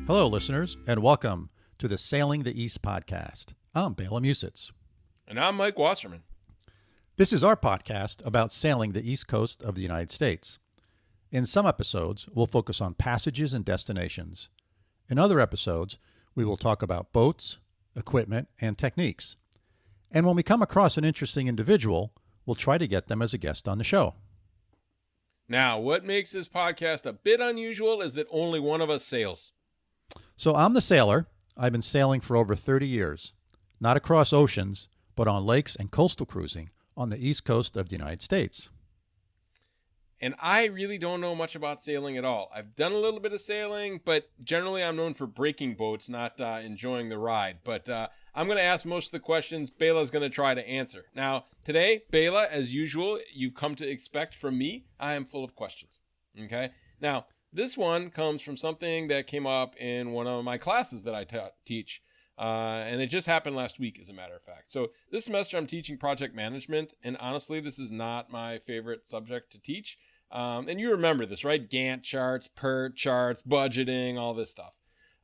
Hello, listeners, and welcome to the Sailing the East podcast. I'm Bela and Mike. And I'm Mike Wasserman. This is our podcast about sailing the east coast of the United States. In some episodes, we'll focus on passages and destinations. In other episodes, we will talk about boats, equipment, and techniques. And when we come across an interesting individual, we'll try to get them as a guest on the show. Now, what makes this podcast a bit unusual is that only one of us sails. So I'm the sailor. I've been sailing for over 30 years, not across oceans, but on lakes and coastal cruising on the east coast of the United States. And I really don't know much about sailing at all. I've done a little bit of sailing, but generally I'm known for breaking boats, not enjoying the ride. But I'm going to ask most of the questions Bela's going to try to answer. Now, today, Bela, as usual, you've come to expect from me, I am full of questions. Okay? Now, this one comes from something that came up in one of my classes that I teach. And it just happened last week, as a matter of fact. So this semester I'm teaching project management. And honestly, this is not my favorite subject to teach. And you remember this, right? Gantt charts, PERT charts, budgeting, all this stuff.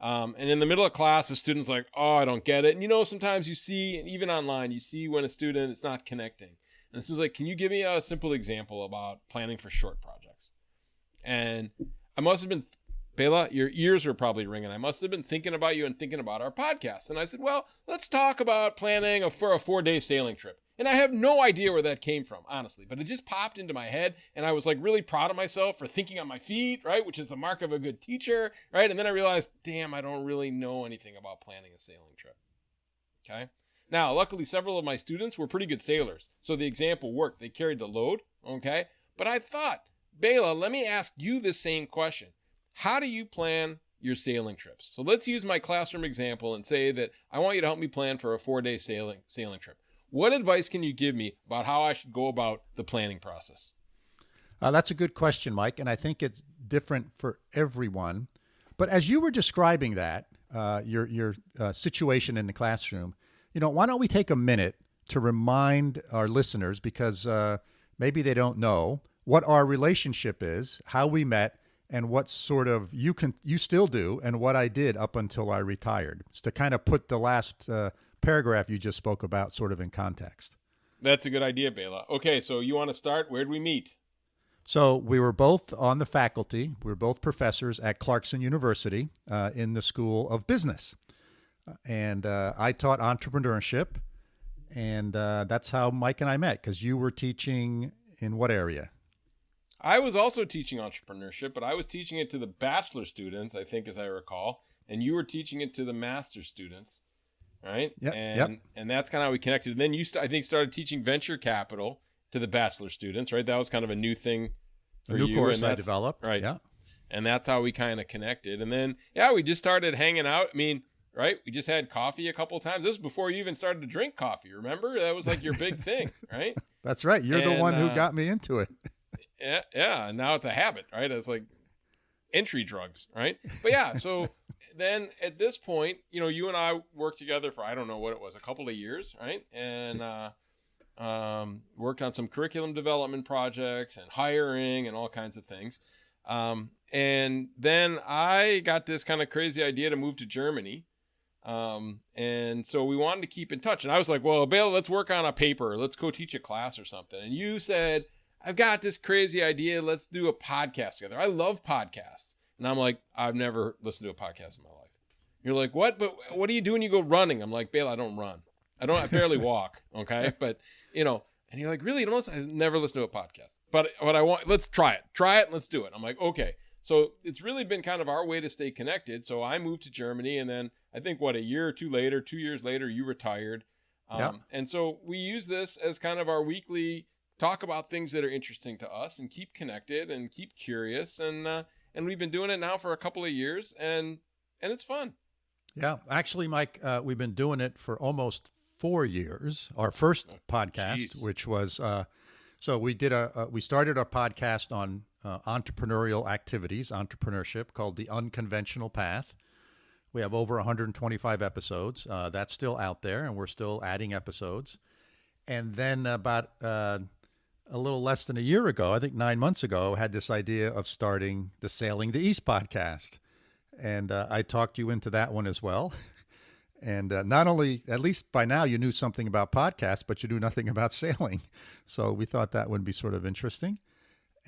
And in the middle of class, the student's like, oh, I don't get it. And you know, sometimes you see, and even online, you see when a student is not connecting. And the student's like, can you give me a simple example about planning for short projects? And I must have been, Bela, your ears were probably ringing. I must have been thinking about you and thinking about our podcast. And I said, well, let's talk about planning for a 4-day sailing trip. And I have no idea where that came from, honestly. But it just popped into my head. And I was like really proud of myself for thinking on my feet, right? Which is the mark of a good teacher, right? And then I realized, damn, I don't really know anything about planning a sailing trip. Okay. Now, luckily, several of my students were pretty good sailors. So the example worked. They carried the load. Okay. But I thought, Bela, let me ask you the same question. How do you plan your sailing trips? So let's use my classroom example and say that I want you to help me plan for a 4-day sailing trip. What advice can you give me about how I should go about the planning process? That's a good question, Mike, and I think it's different for everyone. But as you were describing that, your situation in the classroom, why don't we take a minute to remind our listeners, because maybe they don't know, what our relationship is, how we met, and what sort of you still do, and what I did up until I retired. It's to kind of put the last paragraph you just spoke about sort of in context. That's a good idea, Bela. Okay, so you want to start? Where'd we meet? So we were both on the faculty. We were both professors at Clarkson University in the School of Business. And I taught entrepreneurship, and that's how Mike and I met, because you were teaching in what area? I was also teaching entrepreneurship, but I was teaching it to the bachelor students, I think, as I recall, and you were teaching it to the master students, right? Yep. And that's kind of how we connected. And then you, I think, started teaching venture capital to the bachelor students, right? That was kind of a new thing for you. A new course I developed, right? Yeah. And that's how we kind of connected. And then, we just started hanging out. I mean, right? We just had coffee a couple of times. This was before you even started to drink coffee. Remember? That was like your big thing, right? That's right. You're the one who got me into it. Yeah. And now it's a habit, right? It's like entry drugs, right? But yeah, so then at this point, you and I worked together for, I don't know what it was, a couple of years, right? And worked on some curriculum development projects and hiring and all kinds of things. And then I got this kind of crazy idea to move to Germany. And so we wanted to keep in touch. And I was like, well, Bela, let's work on a paper. Let's go teach a class or something. And you said, I've got this crazy idea. Let's do a podcast together. I love podcasts. And I'm like, I've never listened to a podcast in my life. You're like, what? But what do you do when you go running? I'm like, Bela, I don't run. I barely walk. Okay. But, and you're like, really? You don't listen? I never listened to a podcast. But what I want, let's try it. And let's do it. I'm like, okay. So it's really been kind of our way to stay connected. So I moved to Germany, and then I think, a year or 2 years later, you retired. And so we use this as kind of our weekly talk about things that are interesting to us and keep connected and keep curious. And we've been doing it now for a couple of years, and it's fun. Yeah. Actually, Mike, we've been doing it for almost 4 years. Our first podcast, which was, so we started our podcast on entrepreneurial activities, entrepreneurship, called The Unconventional Path. We have over 125 episodes. That's still out there, and we're still adding episodes. And then about a little less than a year ago, I think 9 months ago, had this idea of starting the Sailing the East podcast. And I talked you into that one as well. And not only, at least by now, you knew something about podcasts, but you knew nothing about sailing. So we thought that would be sort of interesting.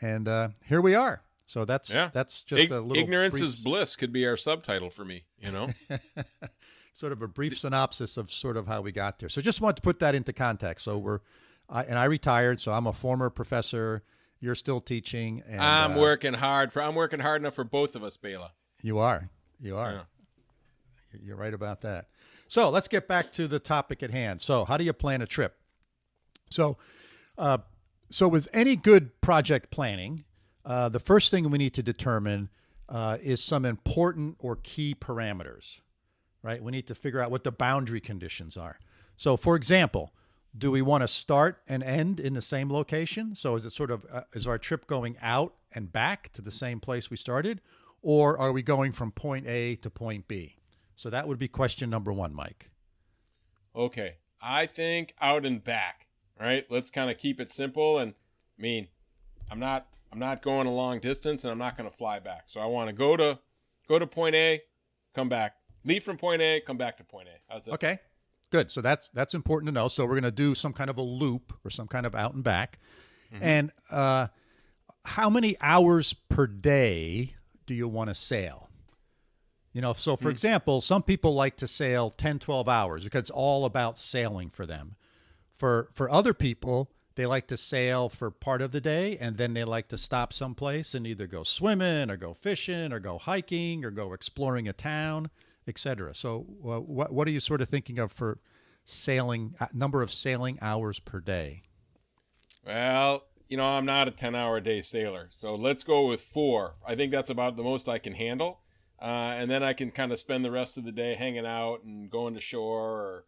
And here we are. So that's just a little ignorance is bliss could be our subtitle for me, sort of a brief synopsis of sort of how we got there. So just wanted to put that into context. So I retired, so I'm a former professor. You're still teaching. And, I'm working hard. I'm working hard enough for both of us, Bela. You are. Yeah. You're right about that. So let's get back to the topic at hand. So how do you plan a trip? So with any good project planning, the first thing we need to determine is some important or key parameters, right? We need to figure out what the boundary conditions are. So for example, do we want to start and end in the same location? So is it sort of, is our trip going out and back to the same place we started? Or are we going from point A to point B? So that would be question number one, Mike. Okay. I think out and back, right? Let's kind of keep it simple. And I mean, I'm not going a long distance and I'm not going to fly back. So I want to go to point A, come back, leave from point A, come back to point A. How's that? Okay. Good. So that's important to know. So we're going to do some kind of a loop or some kind of out and back. Mm-hmm. And how many hours per day do you want to sail? So for example, some people like to sail 10, 12 hours because it's all about sailing for them. For other people, they like to sail for part of the day and then they like to stop someplace and either go swimming or go fishing or go hiking or go exploring a town, etc. So what are you sort of thinking of for sailing, number of sailing hours per day? Well, I'm not a 10-hour a day sailor, so let's go with 4. I think that's about the most I can handle. And then I can kind of spend the rest of the day hanging out and going to shore or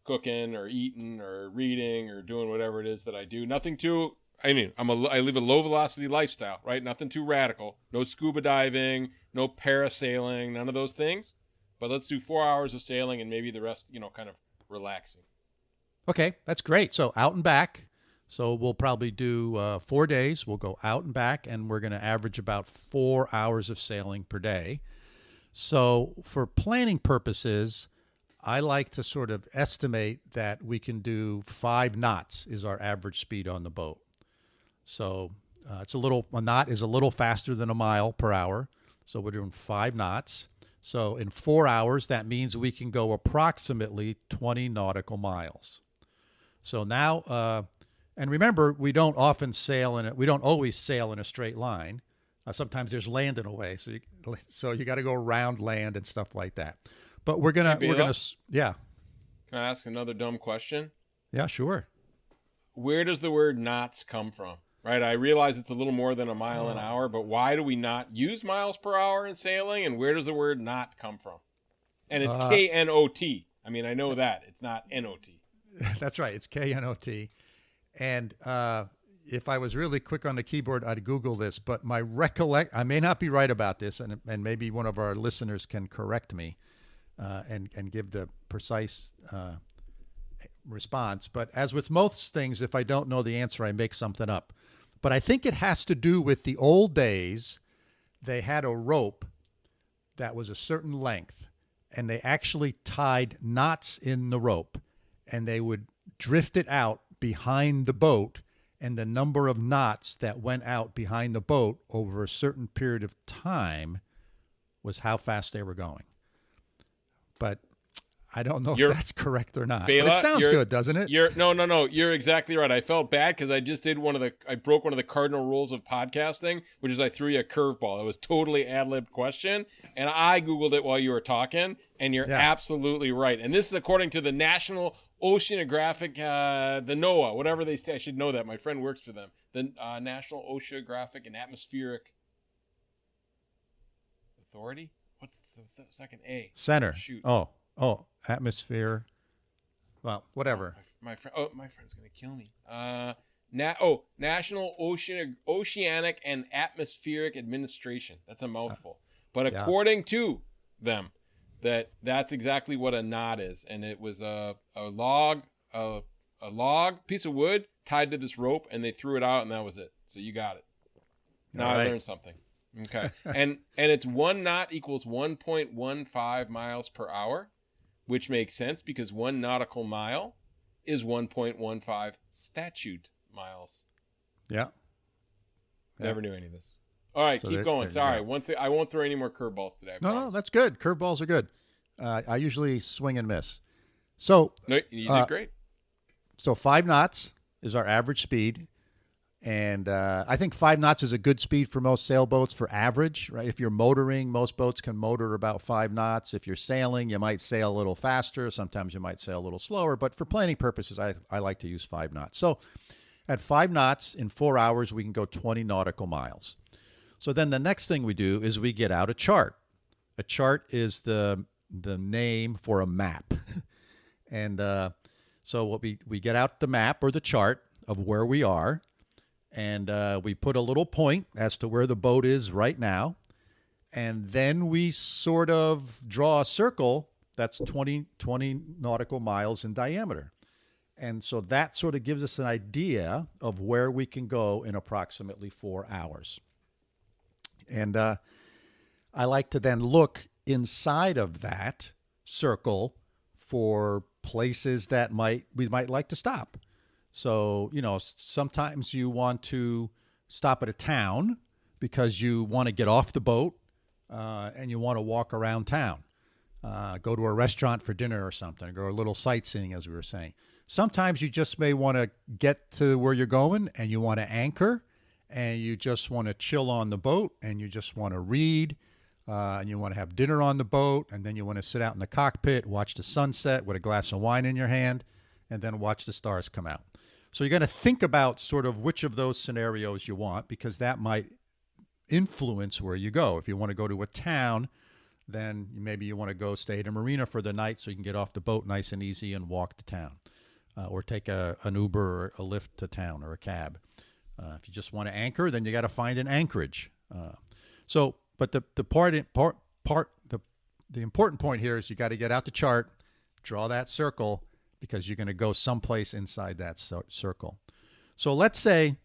cooking or eating or reading or doing whatever it is that I do. Nothing too, I live a low velocity lifestyle, right? Nothing too radical. No scuba diving, no parasailing, none of those things. But let's do 4 hours of sailing and maybe the rest, kind of relaxing. Okay, that's great. So out and back. So we'll probably do 4 days. We'll go out and back, and we're going to average about 4 hours of sailing per day. So for planning purposes, I like to sort of estimate that we can do 5 knots is our average speed on the boat. So a knot is a little faster than a mile per hour. So we're doing 5 knots. So in 4 hours, that means we can go approximately 20 nautical miles. So now, and remember, we don't always sail in a straight line. Sometimes there's land in a way, so you got to go around land and stuff like that. But we're gonna, yeah. Can I ask another dumb question? Yeah, sure. Where does the word knots come from? Right, I realize it's a little more than a mile an hour, but why do we not use miles per hour in sailing? And where does the word knot come from? And it's K-N-O-T. I mean, I know that it's not N-O-T. That's right. It's K-N-O-T. And if I was really quick on the keyboard, I'd Google this, but I may not be right about this, and maybe one of our listeners can correct me and give the precise response. But as with most things, if I don't know the answer, I make something up. But I think it has to do with the old days. They had a rope that was a certain length, and they actually tied knots in the rope, and they would drift it out behind the boat, and the number of knots that went out behind the boat over a certain period of time was how fast they were going. But I don't know if that's correct or not. Bela, but it sounds good, doesn't it? No. You're exactly right. I felt bad because I broke one of the cardinal rules of podcasting, which is I threw you a curveball. It was totally ad-libbed question, and I Googled it while you were talking, and you're absolutely right. And this is according to the National Oceanographic, the NOAA, whatever they say. I should know that. My friend works for them. The National Oceanographic and Atmospheric Authority? What's the second A? Center. Shoot. Oh, atmosphere. Well, whatever. My friend's gonna kill me. National Oceanic and Atmospheric Administration. That's a mouthful. But according to them, that's exactly what a knot is, and it was a log piece of wood tied to this rope, and they threw it out, and that was it. So you got it. Now I learned something. Okay. And it's 1 knot equals 1.15 miles per hour, which makes sense because 1 nautical mile is 1.15 statute miles. Yeah. Never knew any of this. All right, So keep going. Sorry. I won't throw any more curveballs today. No, that's good. Curveballs are good. I usually swing and miss. So No, you did great. So 5 knots is our average speed. And I think 5 knots is a good speed for most sailboats for average, right? If you're motoring, most boats can motor about 5 knots. If you're sailing, you might sail a little faster. Sometimes you might sail a little slower. But for planning purposes, I like to use 5 knots. So at 5 knots, in 4 hours, we can go 20 nautical miles. So then the next thing we do is we get out a chart. A chart is the name for a map. And so what we get out the map or the chart of where we are. And we put a little point as to where the boat is right now. And then we sort of draw a circle that's 20 nautical miles in diameter. And so that sort of gives us an idea of where we can go in approximately 4 hours. And I like to then look inside of that circle for places that we might like to stop. So, sometimes you want to stop at a town because you want to get off the boat and you want to walk around town, go to a restaurant for dinner or something, or a little sightseeing, as we were saying. Sometimes you just may want to get to where you're going and you want to anchor and you just want to chill on the boat and you just want to read and you want to have dinner on the boat and then you want to sit out in the cockpit, watch the sunset with a glass of wine in your hand, and then watch the stars come out. So you're going to think about sort of which of those scenarios you want because that might influence where you go. If you want to go to a town, then maybe you want to go stay at a marina for the night so you can get off the boat nice and easy and walk to town. Or take an Uber or a Lyft to town or a cab. If you just want to anchor, then you got to find an anchorage. But the important point here is you got to get out the chart, draw that circle, because you're going to go someplace inside that circle. So let's say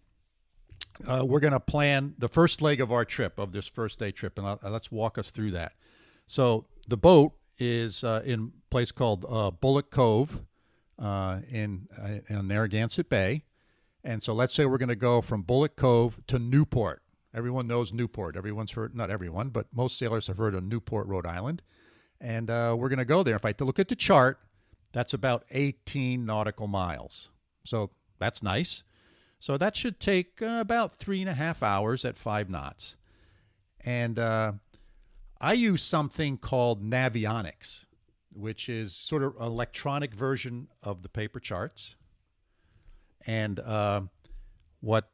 we're going to plan the first leg of our trip, of this first day trip, and let's walk us through that. So the boat is in a place called Bullock Cove in Narragansett Bay. And so let's say we're going to go from Bullock Cove to Newport. Everyone knows Newport. Everyone's heard, not everyone, but most sailors have heard of Newport, Rhode Island. And we're going to go there. If I look at the chart, that's about 18 nautical miles. So that's nice. So that should take about 3.5 hours at 5 knots. And I use something called Navionics, which is sort of an electronic version of the paper charts. And what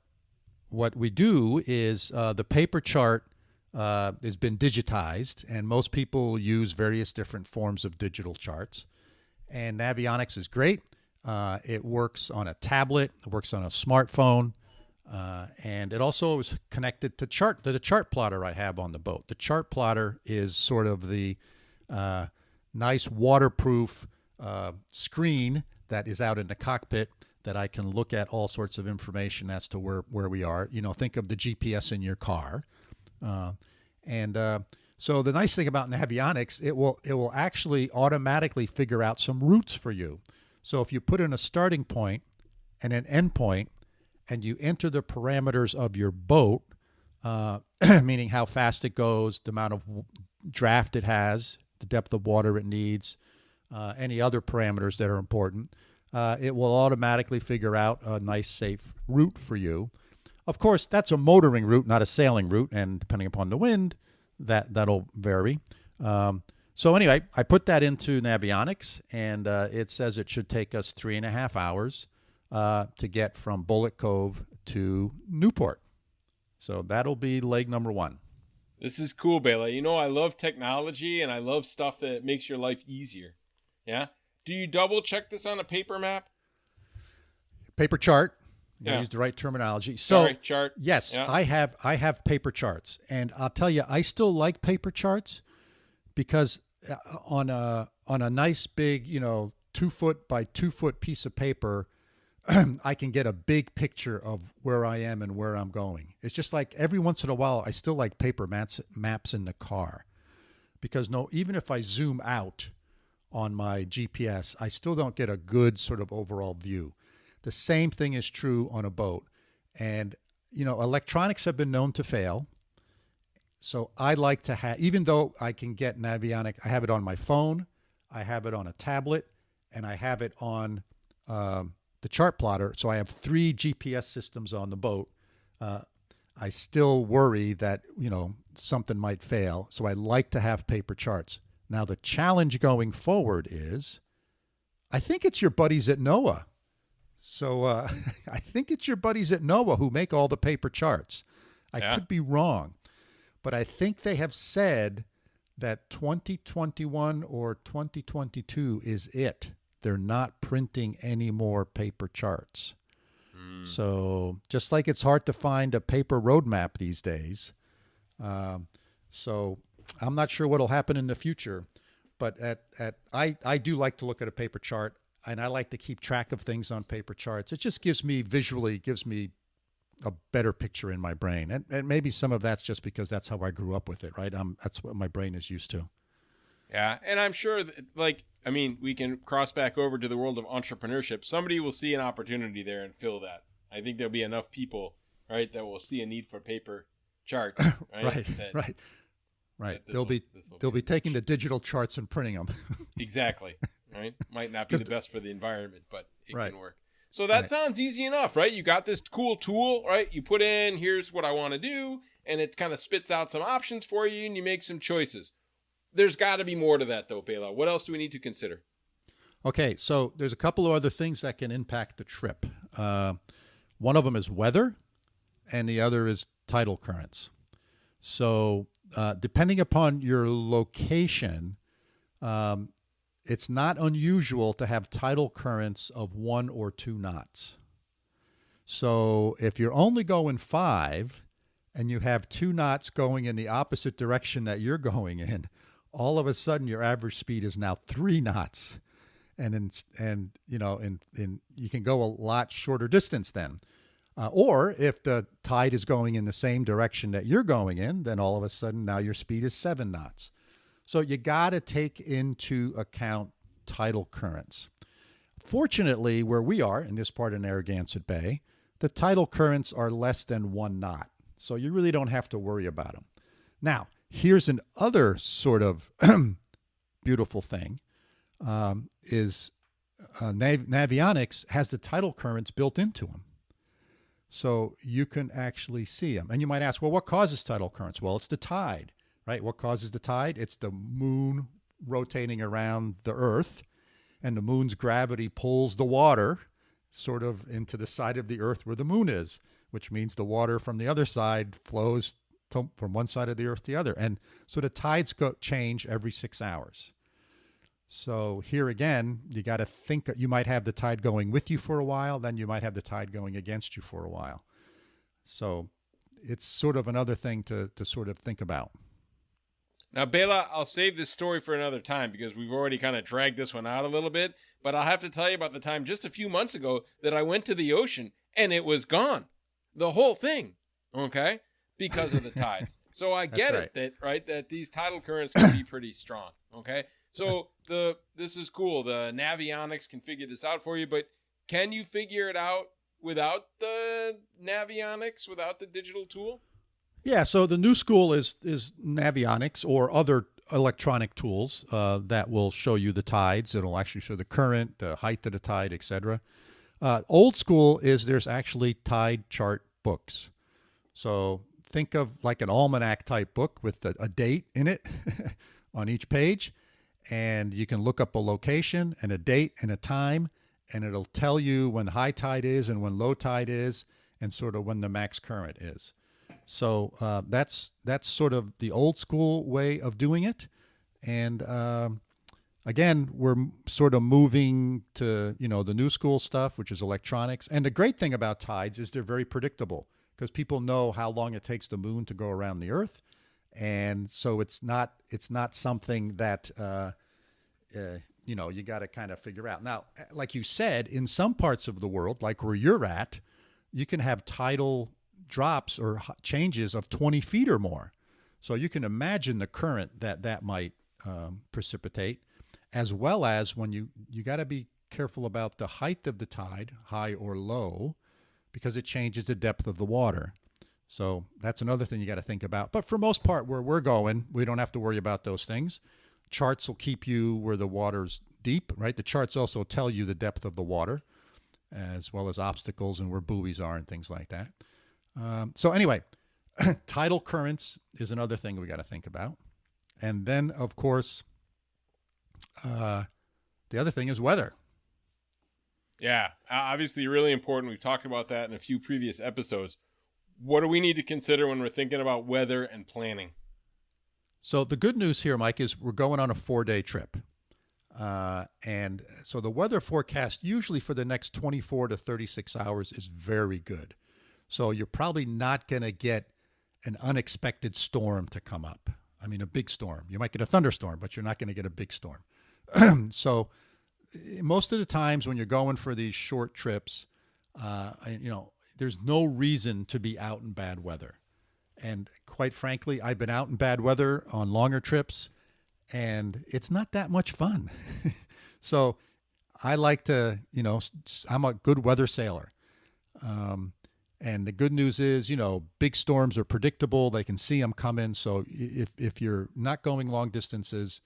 we do is the paper chart has been digitized, and most people use various different forms of digital charts. And Navionics is great. It works on a tablet, it works on a smartphone, and it also is connected to the chart plotter I have on the boat. The chart plotter is sort of the nice waterproof screen that is out in the cockpit that I can look at all sorts of information as to where we are. Think of the GPS in your car. So the nice thing about Navionics, it will actually automatically figure out some routes for you. So if you put in a starting point and an end point, and you enter the parameters of your boat, meaning how fast it goes, the amount of draft it has, the depth of water it needs, any other parameters that are important, it will automatically figure out a nice, safe route for you. Of course, that's a motoring route, not a sailing route, and depending upon the wind, that'll vary. So anyway, I put that into Navionics, and it says it should take us 3.5 hours to get from Bullock Cove to Newport. So that'll be leg number 1. This is cool, Bela. I love technology, and I love stuff that makes your life easier. Yeah? Do you double check this on a paper map? Paper chart. Yeah. Use the right terminology. So sorry, chart. Yes, yeah. I have paper charts, and I'll tell you, I still like paper charts because on a nice big 2 foot by 2 foot piece of paper, I can get a big picture of where I am and where I'm going. It's just like every once in a while, I still like paper maps in the car because no, even if I zoom out on my GPS, I still don't get a good sort of overall view. The same thing is true on a boat. And, electronics have been known to fail. So I like to have, even though I can get Navionic, I have it on my phone, I have it on a tablet, and I have it on the chart plotter. So I have 3 GPS systems on the boat. I still worry that, something might fail. So I like to have paper charts. Now, the challenge going forward is I think it's your buddies at NOAA. So I think it's your buddies at NOAA who make all the paper charts. I could be wrong, but I think they have said that 2021 or 2022 is it. They're not printing any more paper charts. So just like it's hard to find a paper roadmap these days. So I'm not sure what'll happen in the future, but I do like to look at a paper chart, and I like to keep track of things on paper charts. It just gives me a better picture in my brain. And maybe some of that's just because that's how I grew up with it, right? That's what my brain is used to. Yeah, and I'm sure that, we can cross back over to the world of entrepreneurship. Somebody will see an opportunity there and fill that. I think there'll be enough people, right, that will see a need for paper charts, right? Right. They'll be taking the digital charts and printing them. Exactly, right? Might not be the best for the environment, but it can work. So that sounds easy enough, right? You got this cool tool, right? You put in, here's what I want to do, and it kind of spits out some options for you, and you make some choices. There's got to be more to that, though, Bela. What else do we need to consider? Okay, so there's a couple of other things that can impact the trip. One of them is weather, and the other is tidal currents. So depending upon your location, it's not unusual to have tidal currents of 1 or 2 knots. So if you're only going 5 and you have 2 knots going in the opposite direction that you're going in, all of a sudden your average speed is now 3 knots. And you can go a lot shorter distance then. Or if the tide is going in the same direction that you're going in, then all of a sudden now your speed is 7 knots. So you got to take into account tidal currents. Fortunately, where we are in this part of Narragansett Bay, the tidal currents are less than 1 knot. So you really don't have to worry about them. Now, here's another sort of beautiful thing is Navionics has the tidal currents built into them. So you can actually see them. And you might ask, well, what causes tidal currents? Well, it's the tide, right? What causes the tide? It's the moon rotating around the earth, and the moon's gravity pulls the water sort of into the side of the earth where the moon is, which means the water from the other side flows from one side of the earth to the other. And so the tides change every 6 hours. So here again, you got to think you might have the tide going with you for a while, then you might have the tide going against you for a while. So it's sort of another thing to sort of think about. Now, Bela, I'll save this story for another time because we've already kind of dragged this one out a little bit. But I'll have to tell you about the time just a few months ago that I went to the ocean and it was gone. The whole thing, okay, because of the tides. So I get it that these tidal currents can be pretty strong, okay? So this is cool. The Navionics can figure this out for you, but can you figure it out without the Navionics, without the digital tool? Yeah, so the new school is Navionics or other electronic tools that will show you the tides. It'll actually show the current, the height of the tide, etc. Old school is there's actually tide chart books. So think of like an almanac type book with a date in it on each page. And you can look up a location and a date and a time, and it'll tell you when high tide is and when low tide is and sort of when the max current is. So that's sort of the old school way of doing it. And again, we're sort of moving to, the new school stuff, which is electronics. And the great thing about tides is they're very predictable because people know how long it takes the moon to go around the earth. And so it's not something that you got to kind of figure out. Now, like you said, in some parts of the world, like where you're at, you can have tidal drops or changes of 20 feet or more. So you can imagine the current that might precipitate, as well as when you got to be careful about the height of the tide, high or low, because it changes the depth of the water. So that's another thing you got to think about. But for most part, where we're going, we don't have to worry about those things. Charts will keep you where the water's deep, right? The charts also tell you the depth of the water, as well as obstacles and where buoys are and things like that. So anyway, tidal currents is another thing we got to think about. And then, of course, the other thing is weather. Yeah, obviously really important. We've talked about that in a few previous episodes. What do we need to consider when we're thinking about weather and planning? So the good news here, Mike, is we're going on a 4-day trip. And so the weather forecast usually for the next 24 to 36 hours is very good. So you're probably not going to get an unexpected storm to come up. I mean, a big storm. You might get a thunderstorm, but you're not going to get a big storm. So most of the times when you're going for these short trips, there's no reason to be out in bad weather. And quite frankly, I've been out in bad weather on longer trips, and it's not that much fun. So I like to, I'm a good weather sailor. And the good news is, big storms are predictable. They can see them coming. So if you're not going long distances,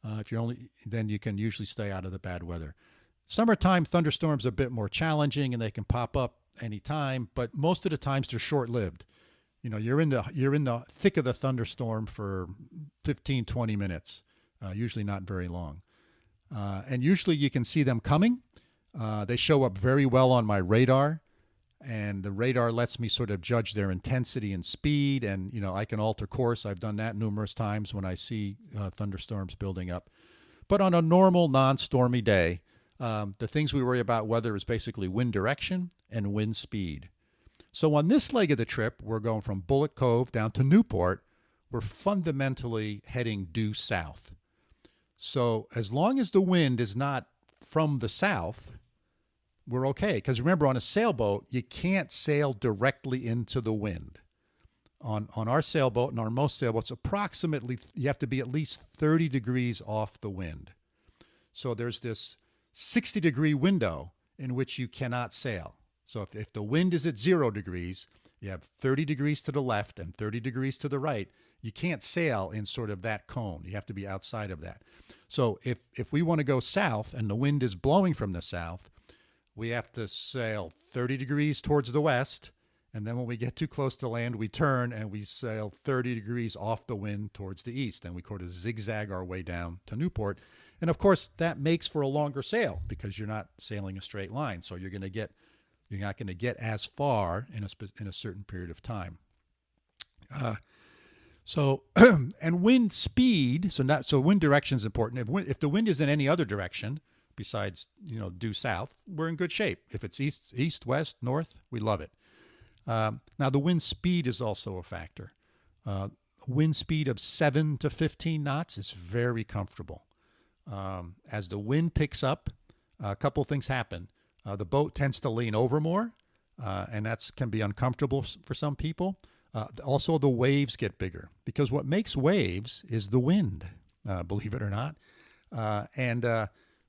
then you can usually stay out of the bad weather. Summertime thunderstorms are a bit more challenging, and they can pop up anytime, but most of the times they're short-lived. You're in the thick of the thunderstorm for 15, 20 minutes, usually not very long. And usually you can see them coming. They show up very well on my radar, and the radar lets me sort of judge their intensity and speed, and I can alter course. I've done that numerous times when I see thunderstorms building up. But on a normal, non-stormy day, the things we worry about weather is basically wind direction and wind speed. So on this leg of the trip, we're going from Bullet Cove down to Newport. We're fundamentally heading due south. So as long as the wind is not from the south, we're okay. Because remember, on a sailboat, you can't sail directly into the wind. On our sailboat and on most sailboats, approximately, you have to be at least 30 degrees off the wind. So there's this 60-degree window in which you cannot sail. So if the wind is at 0 degrees, you have 30 degrees to the left and 30 degrees to the right. You can't sail in sort of that cone. You have to be outside of that. So if we want to go south and the wind is blowing from the south, we have to sail 30 degrees towards the west. And then when we get too close to land, we turn and we sail 30 degrees off the wind towards the east. And we sort of zigzag our way down to Newport. And of course, that makes for a longer sail because you're not sailing a straight line. So you're not going to get as far in a certain period of time. And wind speed. So wind direction is important. If the wind is in any other direction besides due south, we're in good shape. If it's east, west, north, we love it. Now the wind speed is also a factor. Wind speed of 7 to 15 knots is very comfortable. As the wind picks up, a couple things happen. The boat tends to lean over more, and that can be uncomfortable for some people. Also, the waves get bigger because what makes waves is the wind, believe it or not.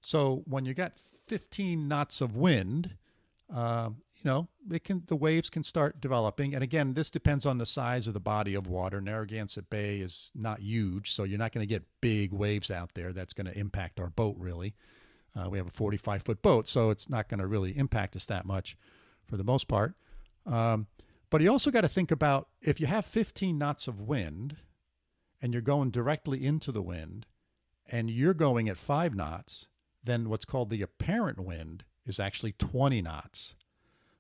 So when you got 15 knots of wind, the waves can start developing. And again, this depends on the size of the body of water. Narragansett Bay is not huge, so you're not going to get big waves out there. That's going to impact our boat, really. We have a 45-foot boat, so it's not going to really impact us that much for the most part. But you also got to think about if you have 15 knots of wind and you're going directly into the wind and you're going at 5 knots, then what's called the apparent wind is actually 20 knots.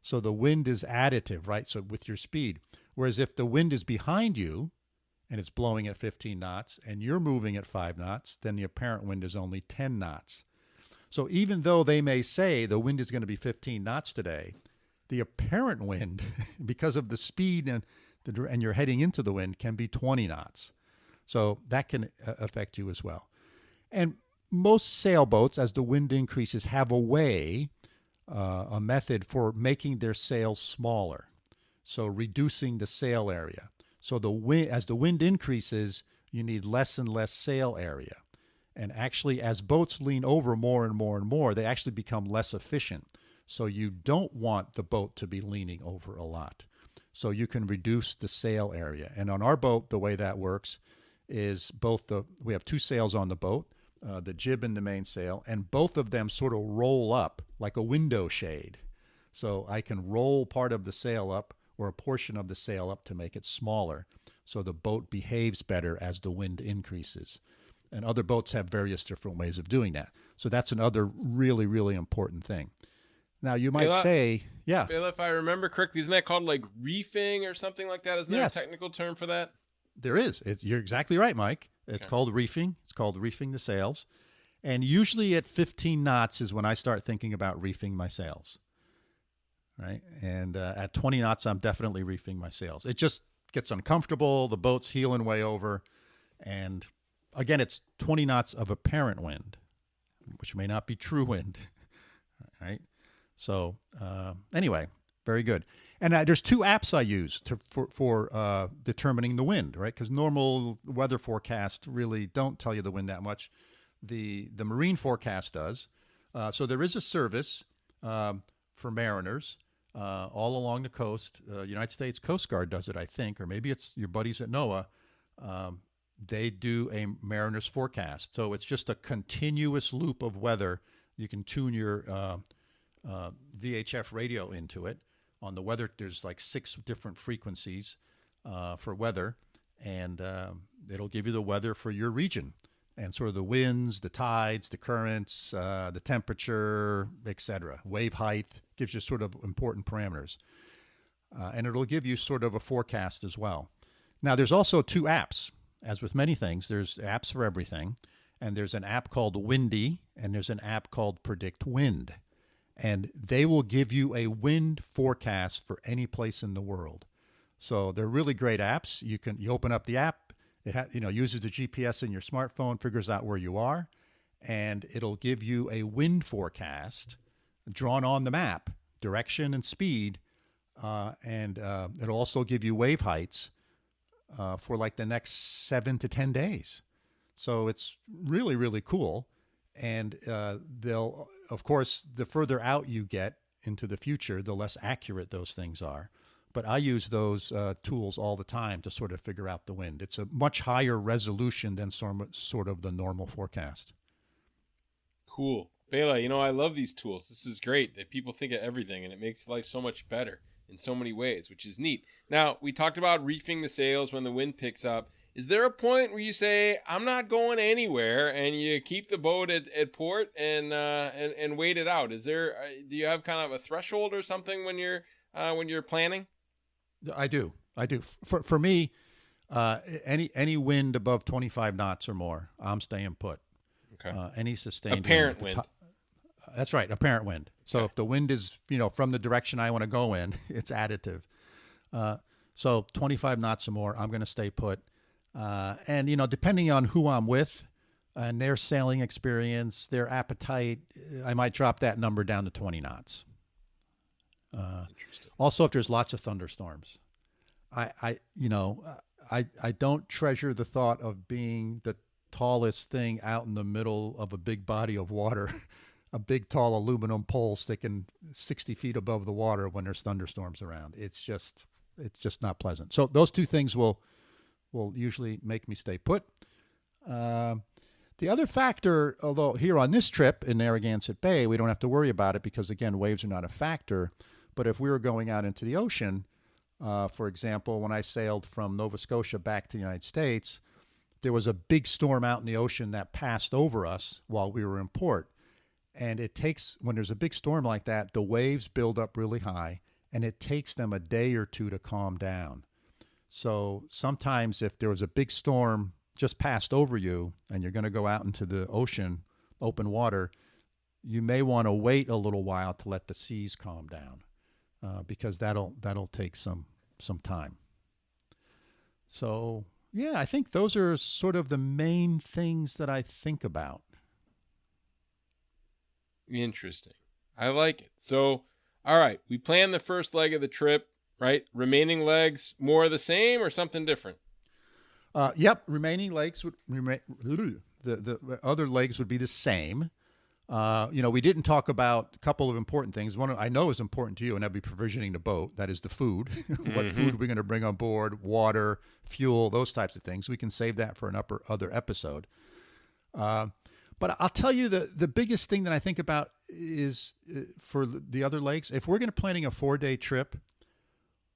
So the wind is additive, right? So with your speed. Whereas if the wind is behind you and it's blowing at 15 knots and you're moving at 5 knots, then the apparent wind is only 10 knots. So even though they may say the wind is going to be 15 knots today, the apparent wind, because of the speed and you're heading into the wind, can be 20 knots. So that can affect you as well. And most sailboats, as the wind increases, have a way, a method for making their sails smaller, so reducing the sail area. So the wind, as the wind increases, you need less and less sail area. And actually, as boats lean over more and more and more, they actually become less efficient. So you don't want the boat to be leaning over a lot. So you can reduce the sail area. And on our boat, the way that works is we have two sails on the boat, the jib and the mainsail, and both of them sort of roll up like a window shade. So I can roll part of the sail up or a portion of the sail up to make it smaller, so the boat behaves better as the wind increases. And other boats have various different ways of doing that. So that's another really, really important thing. Now, you might say, yeah. Bela, if I remember correctly, isn't that called like reefing or something like that? Isn't there a technical term for that? There is. You're exactly right, Mike. It's called reefing. It's called reefing the sails. And usually at 15 knots is when I start thinking about reefing my sails. Right? And at 20 knots, I'm definitely reefing my sails. It just gets uncomfortable. The boat's heeling way over. And again, it's 20 knots of apparent wind, which may not be true wind. Right? So anyway, very good. And there's two apps I use for determining the wind, right? Because normal weather forecasts really don't tell you the wind that much. The marine forecast does. So there is a service for mariners all along the coast. United States Coast Guard does it, I think, or maybe it's your buddies at NOAA. They do a mariner's forecast. So it's just a continuous loop of weather. You can tune your VHF radio into it. On the weather, there's like 6 different frequencies for weather, and it'll give you the weather for your region and sort of the winds, the tides, the currents, the temperature, etc. Wave height gives you sort of important parameters. And it'll give you sort of a forecast as well. Now, there's also 2 apps. As with many things, there's apps for everything. And there's an app called Windy, and there's an app called Predict Wind. And they will give you a wind forecast for any place in the world. So they're really great apps. You open up the app, it uses the GPS in your smartphone, figures out where you are, and it'll give you a wind forecast drawn on the map, direction and speed, and it'll also give you wave heights for like the next 7 to 10 days. So it's really, really cool. And they'll, of course, the further out you get into the future, the less accurate those things are. But I use those tools all the time to sort of figure out the wind. It's a much higher resolution than sort of the normal forecast. Cool. Bela, I love these tools. This is great that people think of everything, and it makes life so much better in so many ways, which is neat. Now, we talked about reefing the sails when the wind picks up. Is there a point where you say, I'm not going anywhere, and you keep the boat at port and wait it out? Do you have kind of a threshold or something when you're planning? I do. For me, any wind above 25 knots or more, I'm staying put. Okay. Any sustained apparent wind. That's right, apparent wind. So okay. If the wind is from the direction I want to go in, it's additive. So 25 knots or more, I'm going to stay put. And depending on who I'm with and their sailing experience, their appetite, I might drop that number down to 20 knots. Also, if there's lots of thunderstorms, I don't treasure the thought of being the tallest thing out in the middle of a big body of water, a big tall aluminum pole sticking 60 feet above the water when there's thunderstorms around. It's just not pleasant. So those 2 things will usually make me stay put. The other factor, although here on this trip in Narragansett Bay, we don't have to worry about it because, again, waves are not a factor. But if we were going out into the ocean, for example, when I sailed from Nova Scotia back to the United States, there was a big storm out in the ocean that passed over us while we were in port. And when there's a big storm like that, the waves build up really high, and it takes them a day or 2 to calm down. So sometimes if there was a big storm just passed over you and you're going to go out into the ocean, open water, you may want to wait a little while to let the seas calm down because that'll take some time. So, yeah, I think those are sort of the main things that I think about. Interesting. I like it. So, all right, we plan the first leg of the trip, right? Remaining legs, more of the same or something different? Yep. Remaining legs would the other legs would be the same. We didn't talk about a couple of important things. One I know is important to you, and that'd be provisioning the boat. That is the food. What food are we going to bring on board? Water, fuel, those types of things. We can save that for an other episode. But I'll tell you the biggest thing that I think about is for the other legs. If we're going to planning a 4-day trip,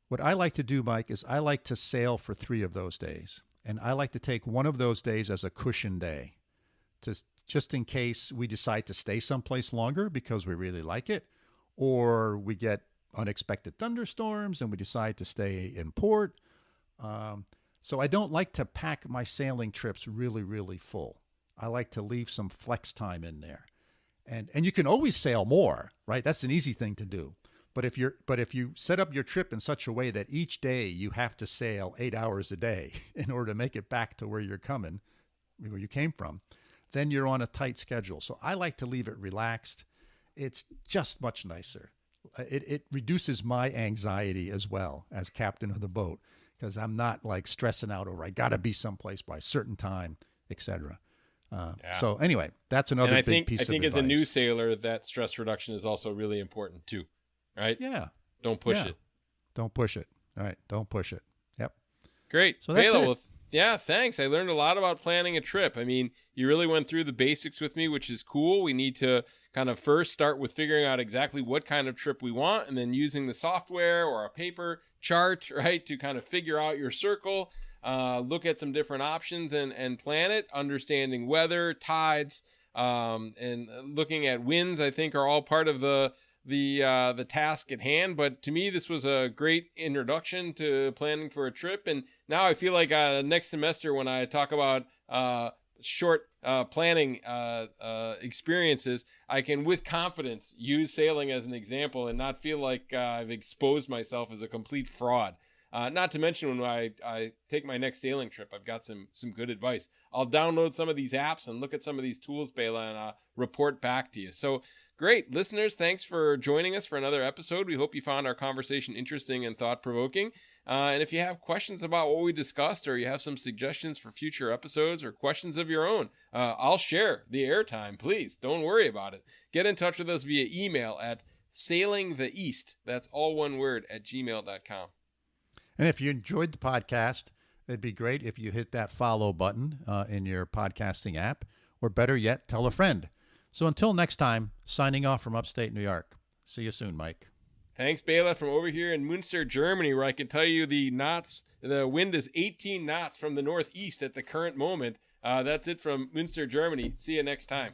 what I like to do, Mike, is I like to sail for 3 of those days. And I like to take one of those days as a cushion day, just in case we decide to stay someplace longer because we really like it, or we get unexpected thunderstorms and we decide to stay in port. So I don't like to pack my sailing trips really, really full. I like to leave some flex time in there. And you can always sail more, right? That's an easy thing to do. But if you set up your trip in such a way that each day you have to sail 8 hours a day in order to make it back to where you came from, then you're on a tight schedule. So I like to leave it relaxed. It's just much nicer. It reduces my anxiety as well as captain of the boat, because I'm not like stressing out over I got to be someplace by a certain time, etc. So anyway, that's another big piece of advice. I think as a new sailor, that stress reduction is also really important too. Right? Yeah. Don't push it. Don't push it. All right. Don't push it. Yep. Great. So that's Bela, it. Yeah, thanks. I learned a lot about planning a trip. I mean, you really went through the basics with me, which is cool. We need to kind of first start with figuring out exactly what kind of trip we want, and then using the software or a paper chart, right, to kind of figure out your circle, look at some different options and plan it, understanding weather, tides, and looking at winds, I think are all part of the task at hand. But to me, this was a great introduction to planning for a trip. And now I feel like next semester, when I talk about short planning experiences, I can with confidence use sailing as an example and not feel like I've exposed myself as a complete fraud. Not to mention, when I take my next sailing trip, I've got some good advice. I'll download some of these apps and look at some of these tools, Bela, and report back to you. So great. Listeners, thanks for joining us for another episode. We hope you found our conversation interesting and thought-provoking. And if you have questions about what we discussed, or you have some suggestions for future episodes or questions of your own, I'll share the airtime. Please, don't worry about it. Get in touch with us via email at sailingtheeast, that's all one word, @gmail.com. And if you enjoyed the podcast, it'd be great if you hit that follow button in your podcasting app, or better yet, tell a friend. So until next time, signing off from upstate New York. See you soon, Mike. Thanks, Bela, from over here in Münster, Germany, where I can tell you the wind is 18 knots from the northeast at the current moment. That's it from Münster, Germany. See you next time.